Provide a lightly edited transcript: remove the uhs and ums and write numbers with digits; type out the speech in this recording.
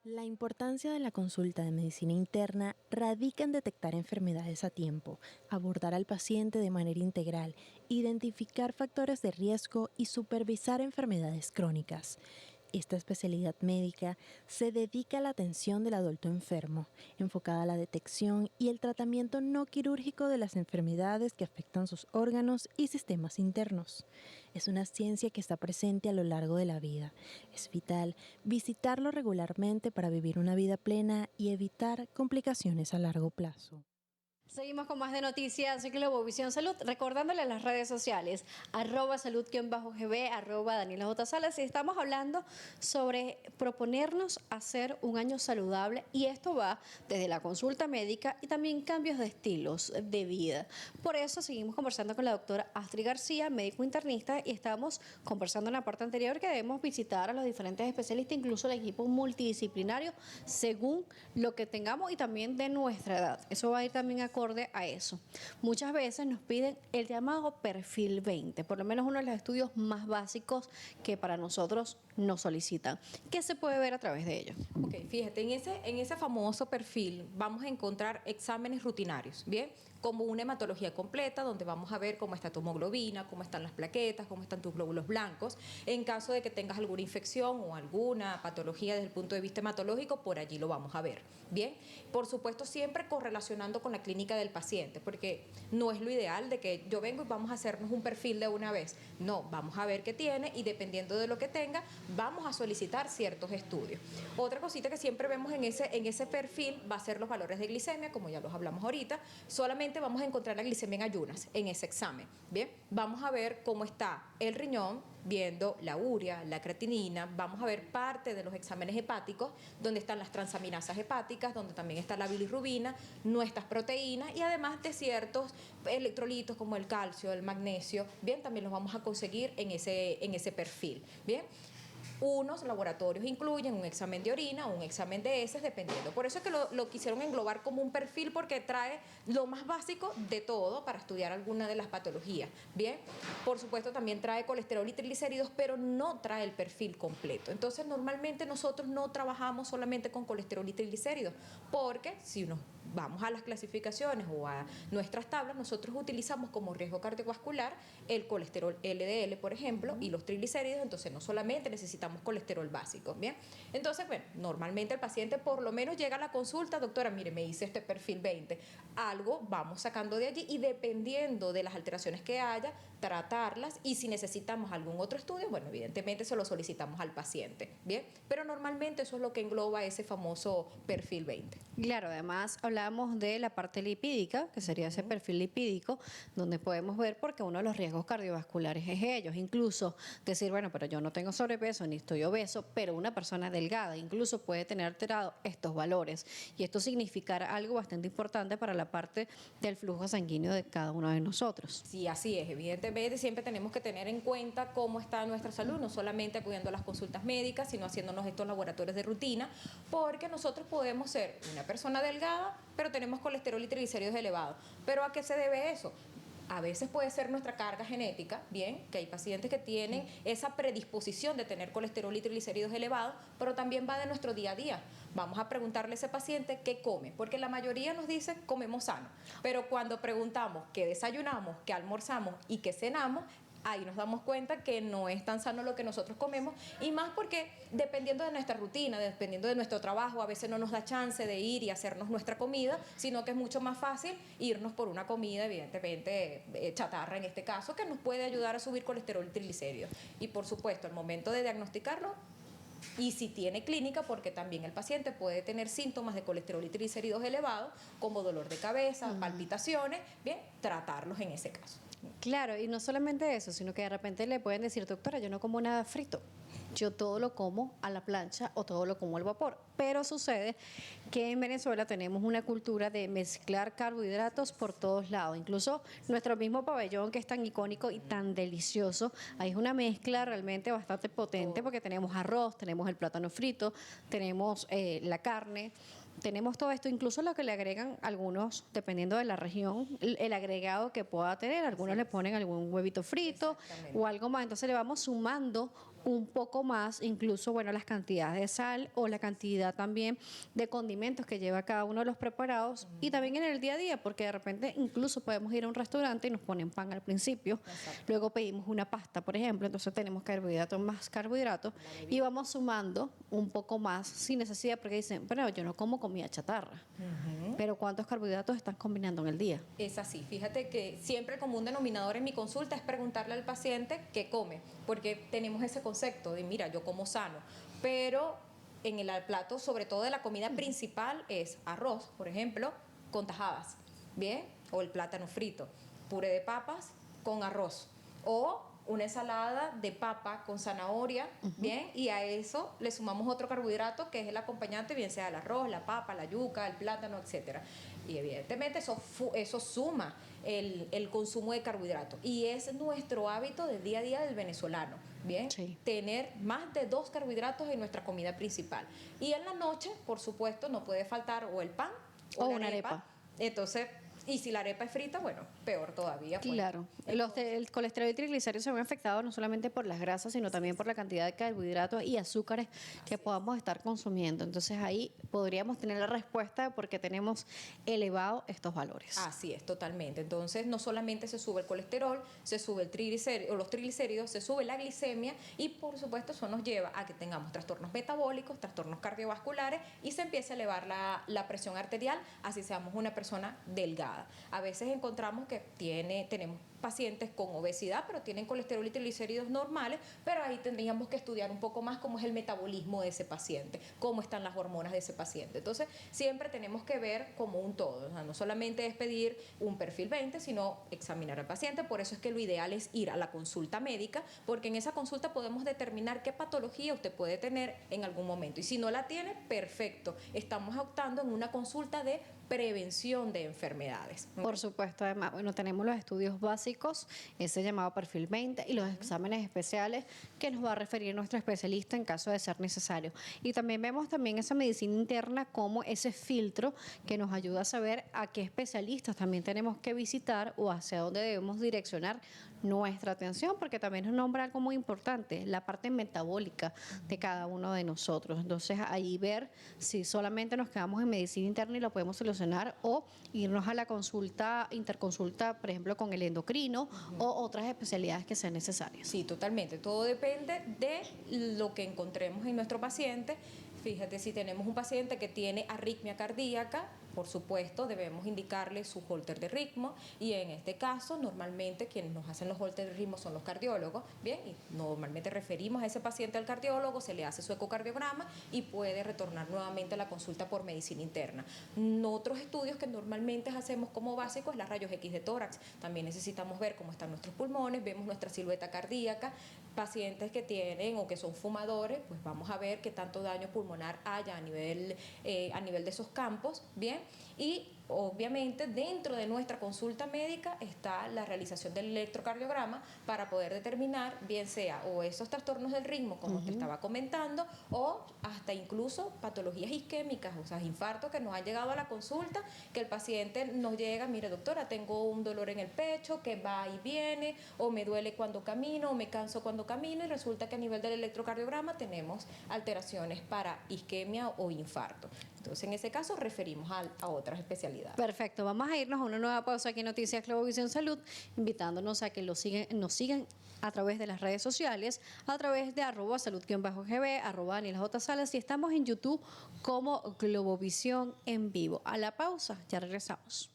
La importancia de la consulta de medicina interna radica en detectar enfermedades a tiempo, abordar al paciente de manera integral, identificar factores de riesgo y supervisar enfermedades crónicas. Esta especialidad médica se dedica a la atención del adulto enfermo, enfocada a la detección y el tratamiento no quirúrgico de las enfermedades que afectan sus órganos y sistemas internos. Es una ciencia que está presente a lo largo de la vida. Es vital visitarlo regularmente para vivir una vida plena y evitar complicaciones a largo plazo. Seguimos con más de noticias de Globovisión Salud, recordándole las redes sociales, @salud_gb, @Daniela J. Salas, y estamos hablando sobre proponernos hacer un año saludable, y esto va desde la consulta médica y también cambios de estilos de vida. Por eso seguimos conversando con la doctora Astrid García, médico internista, y estábamos conversando en la parte anterior que debemos visitar a los diferentes especialistas, incluso el equipo multidisciplinario, según lo que tengamos y también de nuestra edad. Eso va a ir también acorde a eso. Muchas veces nos piden el llamado perfil 20, por lo menos uno de los estudios más básicos que para nosotros nos solicitan. ¿Qué se puede ver a través de ello? Ok, fíjate, en ese famoso perfil vamos a encontrar exámenes rutinarios, ¿bien? Como una hematología completa, donde vamos a ver cómo está tu hemoglobina, cómo están las plaquetas, cómo están tus glóbulos blancos. En caso de que tengas alguna infección o alguna patología desde el punto de vista hematológico, por allí lo vamos a ver, ¿bien? Por supuesto, siempre correlacionando con la clínica del paciente, porque no es lo ideal de que yo vengo y vamos a hacernos un perfil de una vez. No, vamos a ver qué tiene y dependiendo de lo que tenga, vamos a solicitar ciertos estudios. Otra cosita que siempre vemos en ese perfil va a ser los valores de glicemia, como ya los hablamos ahorita. Solamente vamos a encontrar la glicemia en ayunas en ese examen. Bien, vamos a ver cómo está el riñón, viendo la urea, la creatinina. Vamos a ver parte de los exámenes hepáticos, donde están las transaminasas hepáticas, donde también está la bilirrubina, nuestras proteínas y además de ciertos electrolitos como el calcio, el magnesio. Bien, también los vamos a conseguir en ese perfil. Bien. Unos laboratorios incluyen un examen de orina o un examen de heces, dependiendo. Por eso es que lo quisieron englobar como un perfil, porque trae lo más básico de todo para estudiar alguna de las patologías. Bien, por supuesto también trae colesterol y triglicéridos, pero no trae el perfil completo. Entonces normalmente nosotros no trabajamos solamente con colesterol y triglicéridos, porque si nos vamos a las clasificaciones o a nuestras tablas, nosotros utilizamos como riesgo cardiovascular el colesterol LDL, por ejemplo, y los triglicéridos. Entonces no solamente necesitamos colesterol básico, ¿bien? Entonces, bueno, normalmente el paciente por lo menos llega a la consulta, doctora, mire, me hice este perfil 20, algo vamos sacando de allí y dependiendo de las alteraciones que haya, tratarlas, y si necesitamos algún otro estudio, bueno, evidentemente se lo solicitamos al paciente, ¿bien? Pero normalmente eso es lo que engloba ese famoso perfil 20. Claro, además hablamos de la parte lipídica, que sería ese perfil lipídico, donde podemos ver porque uno de los riesgos cardiovasculares es ellos. Incluso decir, bueno, pero yo no tengo sobrepeso ni estoy obeso, pero una persona delgada incluso puede tener alterado estos valores. Y esto significará algo bastante importante para la parte del flujo sanguíneo de cada uno de nosotros. Sí, así es. Evidentemente siempre tenemos que tener en cuenta cómo está nuestra salud, no solamente acudiendo a las consultas médicas, sino haciéndonos estos laboratorios de rutina, porque nosotros podemos ser una persona delgada, pero tenemos colesterol y triglicéridos elevados. ¿Pero a qué se debe eso? A veces puede ser nuestra carga genética, bien, que hay pacientes que tienen esa predisposición de tener colesterol y triglicéridos elevados, pero también va de nuestro día a día. Vamos a preguntarle a ese paciente qué come, porque la mayoría nos dice comemos sano, pero cuando preguntamos qué desayunamos, qué almorzamos y qué cenamos, ahí nos damos cuenta que no es tan sano lo que nosotros comemos, y más porque dependiendo de nuestra rutina, dependiendo de nuestro trabajo, a veces no nos da chance de ir y hacernos nuestra comida, sino que es mucho más fácil irnos por una comida, evidentemente chatarra en este caso, que nos puede ayudar a subir colesterol y triglicéridos. Y por supuesto, al momento de diagnosticarlo, y si tiene clínica, porque también el paciente puede tener síntomas de colesterol y triglicéridos elevados, como dolor de cabeza, palpitaciones, bien, tratarlos en ese caso. Claro, y no solamente eso, sino que de repente le pueden decir, doctora, yo no como nada frito, yo todo lo como a la plancha o todo lo como al vapor. Pero sucede que en Venezuela tenemos una cultura de mezclar carbohidratos por todos lados. Incluso nuestro mismo pabellón, que es tan icónico y tan delicioso, ahí es una mezcla realmente bastante potente, porque tenemos arroz, tenemos el plátano frito, tenemos la carne, tenemos todo esto, incluso lo que le agregan algunos, dependiendo de la región, el agregado que pueda tener. Algunos le ponen algún huevito frito o algo más. Entonces le vamos sumando un poco más, incluso, bueno, las cantidades de sal o la cantidad también de condimentos que lleva cada uno de los preparados y también en el día a día, porque de repente incluso podemos ir a un restaurante y nos ponen pan al principio, luego pedimos una pasta, por ejemplo, entonces tenemos carbohidratos y vamos sumando un poco más sin necesidad, porque dicen, pero yo no como comida chatarra, pero ¿cuántos carbohidratos están combinando en el día? Es así, fíjate que siempre el común denominador en mi consulta es preguntarle al paciente qué come, porque tenemos ese concepto de, mira, yo como sano, pero en el plato, sobre todo de la comida principal, es arroz, por ejemplo, con tajadas, ¿bien? O el plátano frito, puré de papas con arroz, o una ensalada de papa con zanahoria, ¿bien? Y a eso le sumamos otro carbohidrato que es el acompañante, bien sea el arroz, la papa, la yuca, el plátano, etcétera. Y evidentemente eso suma el consumo de carbohidratos. Y es nuestro hábito del día a día del venezolano, ¿bien? Sí. Tener más de 2 carbohidratos en nuestra comida principal. Y en la noche, por supuesto, no puede faltar o el pan o la una arepa. Entonces, y si la arepa es frita, bueno, peor todavía. Pues. Claro, el colesterol y triglicéridos se ven afectados no solamente por las grasas, sino también por la cantidad de carbohidratos y azúcares que podamos estar consumiendo. Entonces ahí podríamos tener la respuesta de por qué tenemos elevados estos valores. Así es, totalmente. Entonces, no solamente se sube el colesterol, se sube los triglicéridos, se sube la glicemia y, por supuesto, eso nos lleva a que tengamos trastornos metabólicos, trastornos cardiovasculares y se empiece a elevar la presión arterial, así seamos una persona delgada. A veces encontramos que tenemos pacientes con obesidad, pero tienen colesterol y triglicéridos normales, pero ahí tendríamos que estudiar un poco más cómo es el metabolismo de ese paciente, cómo están las hormonas de ese paciente. Entonces, siempre tenemos que ver como un todo, o sea, no solamente es pedir un perfil 20, sino examinar al paciente. Por eso es que lo ideal es ir a la consulta médica, porque en esa consulta podemos determinar qué patología usted puede tener en algún momento. Y si no la tiene, perfecto. Estamos optando en una consulta de prevención de enfermedades. Por supuesto, además, bueno, tenemos los estudios básicos, ese llamado perfil 20 y los exámenes especiales que nos va a referir nuestro especialista en caso de ser necesario. Y también vemos también esa medicina interna como ese filtro que nos ayuda a saber a qué especialistas también tenemos que visitar o hacia dónde debemos direccionar nuestra atención, porque también nos nombra algo muy importante, la parte metabólica de cada uno de nosotros. Entonces, ahí ver si solamente nos quedamos en medicina interna y lo podemos solucionar o irnos a la interconsulta, por ejemplo, con el endocrino o otras especialidades que sean necesarias. Sí, totalmente. Todo depende de lo que encontremos en nuestro paciente. Fíjate, si tenemos un paciente que tiene arritmia cardíaca, por supuesto, debemos indicarle su holter de ritmo y en este caso, normalmente quienes nos hacen los holter de ritmo son los cardiólogos, ¿bien? Y normalmente referimos a ese paciente al cardiólogo, se le hace su ecocardiograma y puede retornar nuevamente a la consulta por medicina interna. Otros estudios que normalmente hacemos como básico es las rayos X de tórax. También necesitamos ver cómo están nuestros pulmones, vemos nuestra silueta cardíaca. Pacientes que tienen o que son fumadores, pues vamos a ver qué tanto daño pulmonar haya a nivel de esos campos, ¿bien? Y obviamente dentro de nuestra consulta médica está la realización del electrocardiograma para poder determinar bien sea o esos trastornos del ritmo como te estaba comentando o hasta incluso patologías isquémicas, o sea, infartos que nos han llegado a la consulta, que el paciente nos llega, mire doctora, tengo un dolor en el pecho que va y viene o me duele cuando camino o me canso cuando camino y resulta que a nivel del electrocardiograma tenemos alteraciones para isquemia o infarto. Entonces, en ese caso, referimos a otras especialidades. Perfecto, vamos a irnos a una nueva pausa aquí en Noticias Globovisión Salud, invitándonos a que nos sigan a través de las redes sociales, a través de @salud_gb, @DanielaJSalas y estamos en YouTube como Globovisión en vivo. A la pausa, ya regresamos.